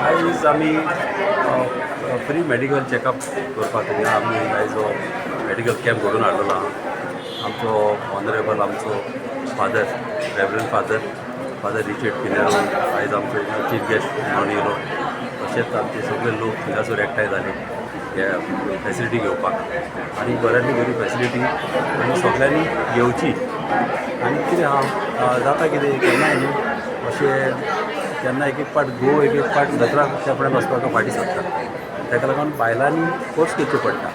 आयज आमी free medical checkup करपाक आमी आयज हो मेडिकल कॅम्प घडोवन हाडलेलो आहा. आमचो ऑनरेबल आमचो father Reverend father Richard Pinero आयज आमचो चीफ गेस्ट म्हणून येयलो. तशेंच आमचे सगळे लोक हिंगासर एकठांय जाले हे फेसिलिटी घेवपाक आनी बऱ्यांतली बरी फेसिलिटी आनी सगळ्यांनी घेवची. आनी कितें आहा जाता कितें केन्नाय न्ही अशें केन्ना एक पाट घोव एक पाट जात्रा त्या फुडें बसपाक फाटीं सरता. ताका लागून बायलांनी फोर्स करचें पडटा.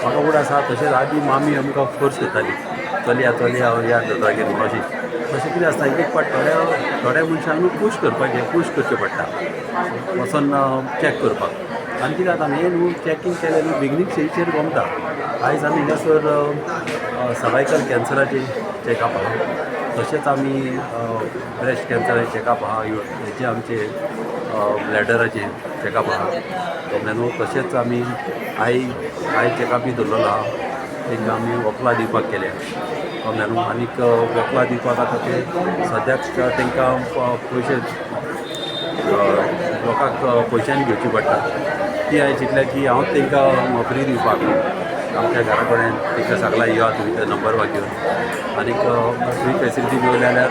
म्हाका उड आसा तशेंच आदी मामी आमकां फोर्स करताली चली हांव या जात्रागेर म्हणून अशी. तशें कितें आसता एक पाट थोड्या मनशांक पुश करचें पडटा वचोन चॅक करपाक. आनी कितें जाता मेन न्हू चॅकींग केलें न्हू बिगिनींग स्टेजीचेर गमता. आयज आमी हिंगासर सर्वायकल कॅन्सराचें चॅकअप आहा. तशेंच आमी ब्रेस्ट कॅन्सराचें चॅकअप आहा. हेचे आमचे ब्लॅडराचें चॅकअप आहा. न्हू तशेंच आमी आय चॅकअपय दवरलेलो आहा. तांकां आमी वखलां दिवपाक केल्या न्हू. आनीक वखलां दिवपाक आतां ते सद्याक तांकां पयशे लोकांक पयशांनी घेवची पडटा. ती हांवें चिंतल्या की हांव तांकां फ्री दिवपाक आमच्या घरा कडेन तांकां सगळ्या या तुमचे नंबर वा घेवन आनीक फ्री फेसिलिटी मेळ्ळी जाल्यार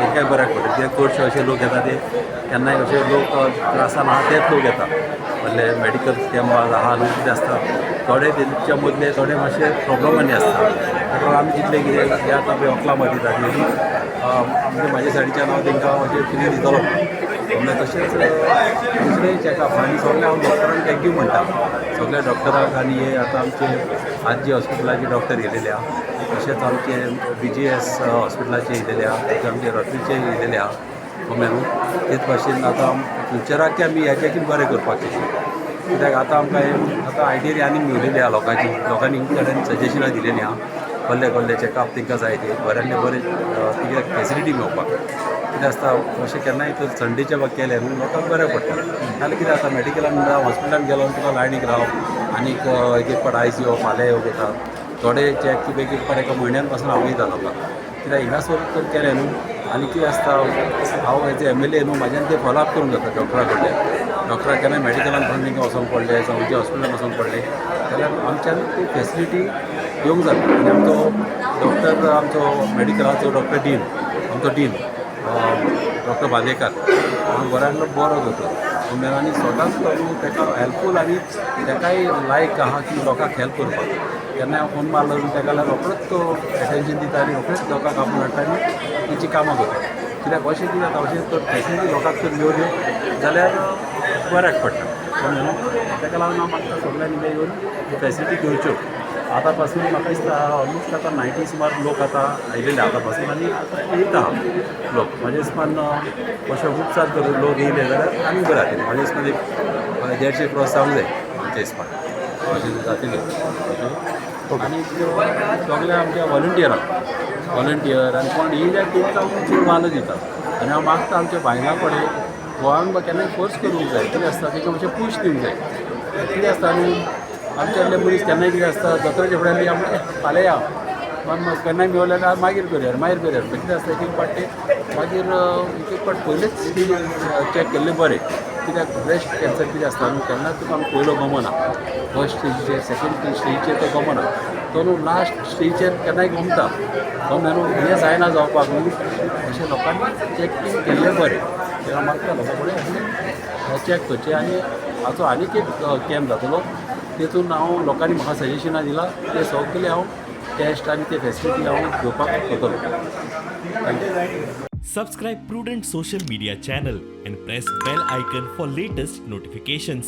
तांकांय बऱ्याक पडटा. ते चडशे अशे लोक येता ते केन्नाय अशे लोक त्रासान आहा तेच लोक येता. म्हणल्यार मेडिकल कॅम्प आहा न्हू कितें आसता थोडे तेंच्या मदले थोडे मातशे प्रॉब्लमांनी आसता. ताका आमी चिंतलें कितें हे आतां आमी वखलां मात दिता न्ही म्हणजे म्हाज्या सायडीच्यान हांव तांकां अशें फ्री दितलो. तशेंच दुसरें चॅकअप आनी सगळे हांव डॉक्टरांक थँक्यू म्हणटा सगळ्या डॉक्टरांक. आनी हे आतां आमचे आजी हॉस्पिटलाचे डॉक्टर येयलेले आहा. तशेंच आमचे BGS हॉस्पिटलाचे येयलेले आहा. आमचे रत्रीचे येयलेले आहा. न्हू तेच भाशेन आतां फ्युचराक आमी हेच्याकीन बरें करपाक चिंतता. कित्याक आतां आमकां आतां आयडिया आनी मेवलेली आहा लोकांनी कडेन सजेशनां दिलेलीं आहा. कसले चॅकअप तांकां जाय ते बऱ्यांतले बरें कित्याक फेसिलिटी मेळपाक. कितें आसता अशें केन्नाय तर संडेच्या भाग केलें न्हू लोकांक बरें पडटा. नाल्यार कितें जाता मेडिकलान हॉस्पिटलान गेलो तुका लायनीक राव आनीक एक पाट आयज यो फाल्यां यो घेता. थोडे चॅक एक पाट एका म्हयन्यान पासून हांव वयता लोकांक. कित्याक हिंगासर तर केलें न्हू आनी कितें आसता हांव एज ए MLA न्हू म्हाज्यान ते फॉलोअप करूंक जाता डॉक्टरा कडल्यान. डॉक्टराक केन्नाय मेडिकलान खंय तांकां वचोंक पडलें जावं खंयच्या हॉस्पिटलान वचोंक पडलें जाल्यार आमच्यान ती फेसिलिटी घेवंक जाता. आनी आमचो डॉक्टर आमचो मेडिकलाचो डॉक्टर डीन आमचो डीन डॉक्टर बांदेकार हांव बऱ्यांतलो बरो करता. आनी स्वताच तो न्हू ताका हेल्पफूल आनी ताकाय लायक आहा की लोकांक हेल्प करपाक. केन्नाय हांव फोन मारलो न्हू ताका जाल्यार रोखडोच तो एटेन्शन दिता आनी रोखडेच लोकांक आपणून हाडटा आनी तेंची कामां करता. कित्याक अशें कितें जाता अशें तर फेसिलिटी लोकांक तर मेवल्यो जाल्यार बऱ्याक पडटा. ताका लागून हांव मागता सगळ्यांनी येवन ह्यो फेसिलिटी घेवच्यो. आतां पासून म्हाका दिसता ऑलमोस्ट आतां 90 सुमार लोक आतां आयिल्ले आतां पासून आनी आतां येता लोक. म्हाज्या हिसपान अशें खूब सार करून लोक येयले जाल्यार आनी बरें जातलें. म्हाज्या हिसपान एक 150 क्रॉस जावंक जाय आमच्या हिसपान अशें जातलें. आनी सगळे आमच्या वॉलंटियर आनी कोण येयल्यार तांकां हांव चड वालो दिता. आनी हांव मागता आमच्या बायलां कडेन गोंयांक केन्नाय फोर्स करूंक जाय. कितें आसता तांकां मातशें पूश दिवंक जाय. कितें आसता न्हू आमच्यातले मनीस केन्नाय कितें आसता जात्राच्या फुड्यान आमी फाल्यां या केन्नाय मेवलें जाल्यार मागीर करया कितें आसता एक पाट ते मागीर एक पाट पयलेच चॅक केल्लें बरें. कित्याक ब्रेस्ट कॅन्सर कितें आसता न्हू केन्ना तुका आमी पयलो गमना. फस्ट स्टेजीचेर सेकेंड स्टेजीचेर तो गमना. तो न्हू लास्ट स्टेजीचेर केन्नाय गमता. गमना न्हू हें जायना जावपाक न्हू अशें लोकांनी चॅकींग केल्लें बरें. तेका मागता लोकां कडेन चॅक करचें. आनी हाचो आनीक एक कॅम्प जातलो तेतून हांव लोकांनी म्हाका सजेशनां दिलां ते सगळे हांव टेस्ट आनी ते फेसिलिटी हांव घेवपाक वतलो. Thank you. Subscribe Prudent social media channel and press bell icon for latest notifications.